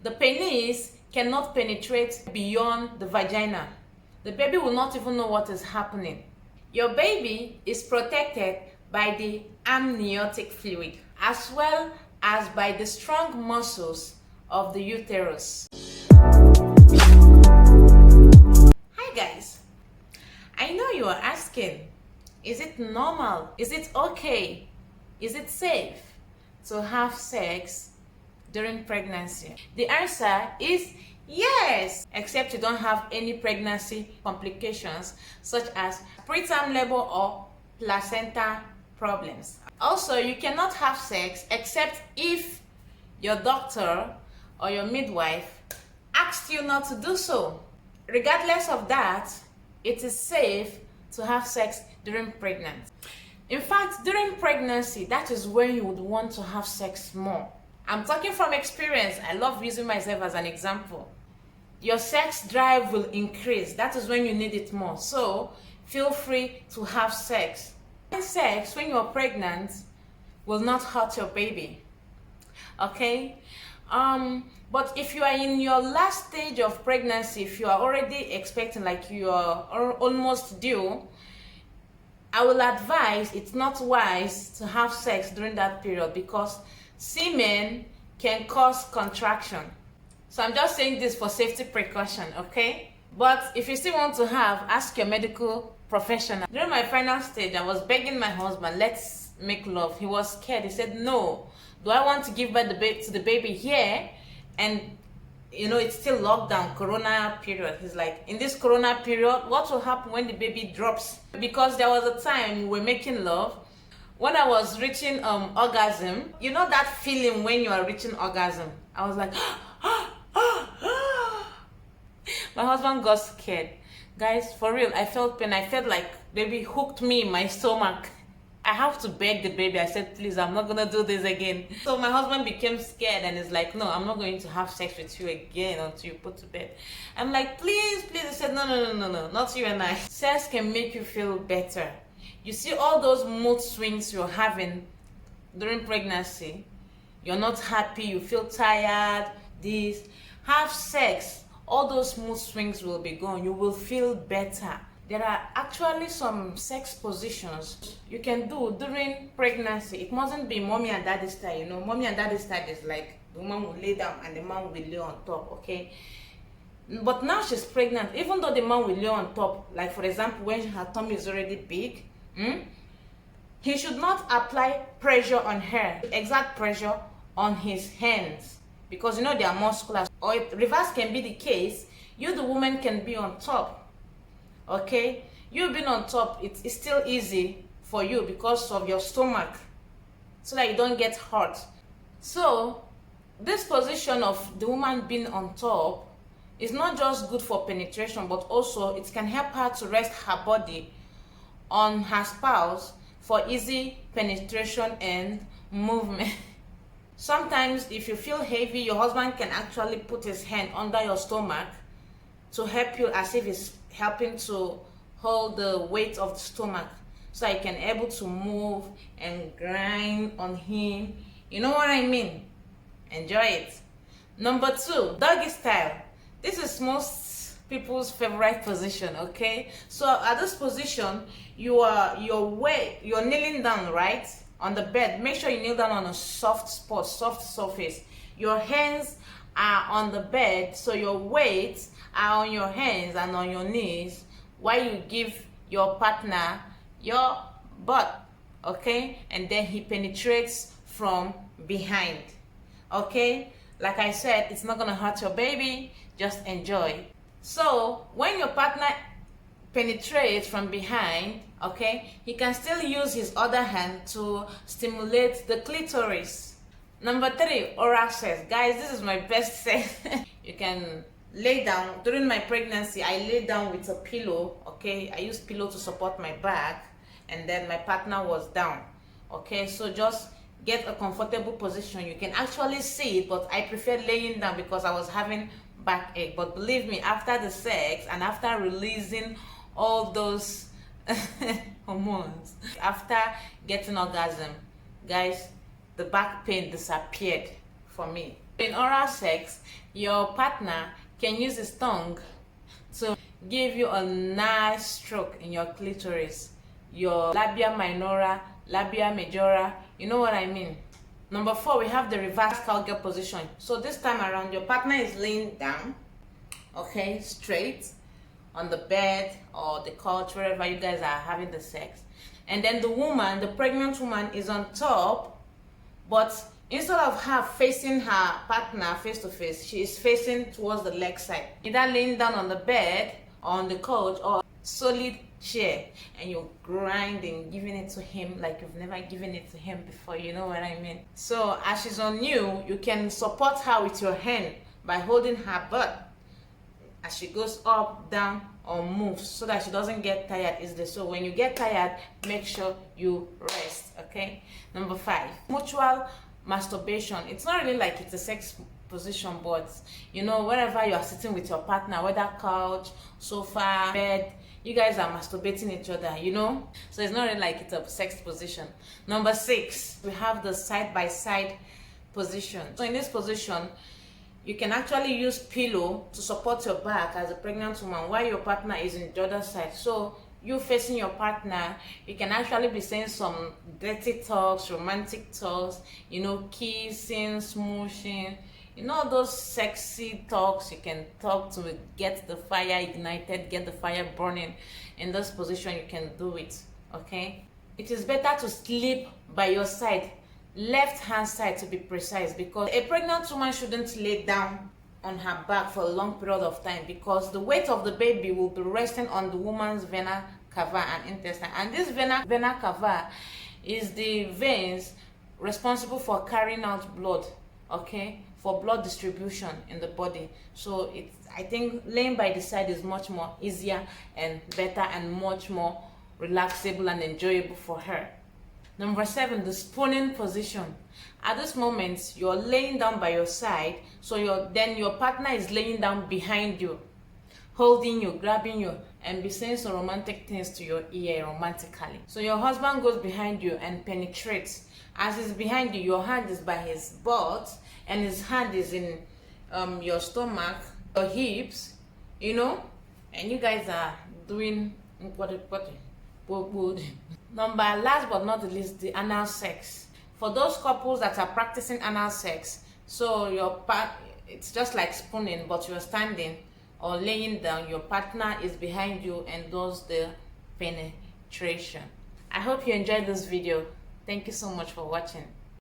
The penis cannot penetrate beyond the vagina. The baby will not even know what is happening. Your baby is protected by the amniotic fluid as well as by the strong muscles of the uterus. Hi guys, I know you are asking, is it normal? Is it okay? Is it safe to have sex during pregnancy? The answer is yes, except you don't have any pregnancy complications such as preterm labor or placenta problems. Also, you cannot have sex except if your doctor or your midwife asked you not to do so. Regardless of that, it is safe to have sex during pregnancy. In fact, during pregnancy, that is when you would want to have sex more. I'm talking from experience. I love using myself as an example. Your sex drive will increase. That is when you need it more. So feel free to have sex. Sex when you're pregnant will not hurt your baby. Okay? But if you are in your last stage of pregnancy, if you are already expecting, like you are almost due, I will advise it's not wise to have sex during that period because semen can cause contraction. So I'm just saying this for safety precaution, okay? But if you still want to have, ask your medical professional. During my final stage, I was begging my husband, let's make love. He was scared. He said, no. Do I want to give birth to the baby here? And it's still lockdown, corona period. He's like, in this corona period, what will happen when the baby drops? Because there was a time we were making love. When I was reaching orgasm, you know that feeling when you are reaching orgasm? I was like, my husband got scared. Guys, for real, I felt pain. I felt like baby hooked me in my stomach. I have to beg the baby. I said, please, I'm not gonna do this again. So my husband became scared and is like, no, I'm not going to have sex with you again until you put to bed. I'm like, please. He said, no, not you and I. Sex can make you feel better. You see all those mood swings you're having during pregnancy. You're not happy, you feel tired, have sex. All those mood swings will be gone. You will feel better. There are actually some sex positions you can do during pregnancy. It mustn't be mommy and daddy style, Mommy and daddy style is like the woman will lay down and the man will lay on top, okay? But now she's pregnant, even though the man will lay on top, like for example, when her tummy is already big, he should not apply pressure on her, exact pressure on his hands, because they are muscular. Or reverse can be the case, you the woman can be on top, okay? You being on top, it's still easy for you because of your stomach, so that you don't get hurt. So this position of the woman being on top is not just good for penetration, but also it can help her to rest her body on her spouse for easy penetration and movement. Sometimes if you feel heavy, your husband can actually put his hand under your stomach to help you, as if he's helping to hold the weight of the stomach, so that you can able to move and grind on him. You know what I mean? Enjoy it. Number 2, doggy style. This is most people's favorite position, okay? So at this position, you're kneeling down, right, on the bed. Make sure you kneel down on a soft spot, soft surface. Your hands are on the bed, so your weight are on your hands and on your knees while you give your partner your butt, okay? And then he penetrates from behind, okay? Like I said, it's not gonna hurt your baby. Just enjoy. So when your partner penetrates from behind, okay, he can still use his other hand to stimulate the clitoris. Number 3, oral sex. Guys, this is my best sex. You can lay down. During my pregnancy, I lay down with a pillow, okay? I used pillow to support my back, and then my partner was down, okay? So just get a comfortable position. You can actually see it, but I prefer laying down because I was having backache. But believe me, after the sex and after releasing all those hormones, after getting orgasm, guys, the back pain disappeared for me. In oral sex, your partner can use his tongue to give you a nice stroke in your clitoris, your labia minora, labia majora, you know what I mean. Number 4, we have the reverse cowgirl position. So this time around, your partner is laying down, okay, straight on the bed or the couch, wherever you guys are having the sex. And then the woman, the pregnant woman, is on top, but instead of her facing her partner face to face, she is facing towards the leg side, either laying down on the bed or on the couch or solid chair, and you're grinding, giving it to him like you've never given it to him before, you know what I mean. So as she's on you can support her with your hand by holding her butt as she goes up, down, or moves, so that she doesn't get tired easily. So when you get tired, make sure you rest, okay. Number 5, mutual masturbation. It's not really like it's a sex position, but you know, wherever you are sitting with your partner, whether couch, sofa, bed, you guys are masturbating each other, you know. So it's not really like it's a sex position. Number 6, we have the side-by-side position. So in this position, you can actually use pillow to support your back as a pregnant woman while your partner is in the other side. So you facing your partner, you can actually be saying some dirty talks, romantic talks, you know, kissing, smooshing, you know, those sexy talks you can talk to get the fire ignited, get the fire burning. In this position, you can do it, okay. It is better to sleep by your side, left hand side to be precise, because a pregnant woman shouldn't lay down on her back for a long period of time, because the weight of the baby will be resting on the woman's vena cava and intestine, and this vena cava is the veins responsible for carrying out blood, okay, for blood distribution in the body. So I think laying by the side is much more easier and better and much more relaxable and enjoyable for her. Number 7, the spooning position. At this moment, you're laying down by your side, so then your partner is laying down behind you, holding you, grabbing you, and be saying some romantic things to your ear romantically. So your husband goes behind you and penetrates. As he's behind you, your hand is by his butt, and his hand is in your stomach, your hips, you know, and you guys are doing what. Last but not the least, the anal sex. For those couples that are practicing anal sex, so it's just like spooning, but you're standing or laying down, your partner is behind you and does the penetration. I hope you enjoyed this video. Thank you so much for watching.